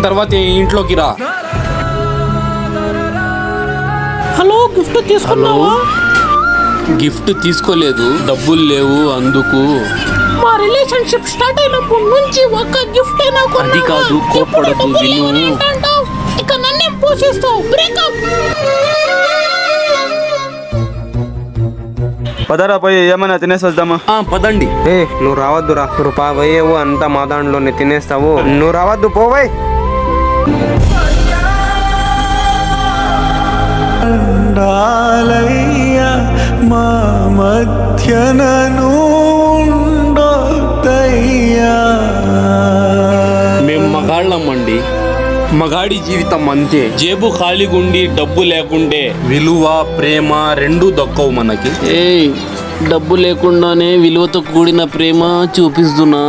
తర్వాత ఇంట్లోకి రా. హలో, గిఫ్ట్ తీసుకున్నావా? గిఫ్ట్ తీసుకోలేదు, డబ్బులు లేవు అందుకు. మా రిలేషన్షిప్ స్టార్ట్ అయినప్పటి నుంచి ఒక్క గిఫ్ట్ అయినా కొన్నావా? అది కాదు, కోప్పడకు విను. ఇక నన్నే పోషిస్తావు. బ్రేకప్. పదరా పోయి ఏమైనా తినేసి వద్దామా? పదండి. నువ్వు రావద్దురా, రూపా పోయేవు అంతా మా దాంట్లోనే తినేస్తావు. నువ్వు రావద్దు, పోవై. మా మధ్యనను మేము మగాళ్ళమ్మండి. మగాడి జీవితం అంతే. జేబు ఖాళీగుండి డబ్బు లేకుండే విలువ ప్రేమ రెండూ దక్కవు మనకి. డబ్బు లేకుండానే విలువతో కూడిన ప్రేమ చూపిస్తున్నా.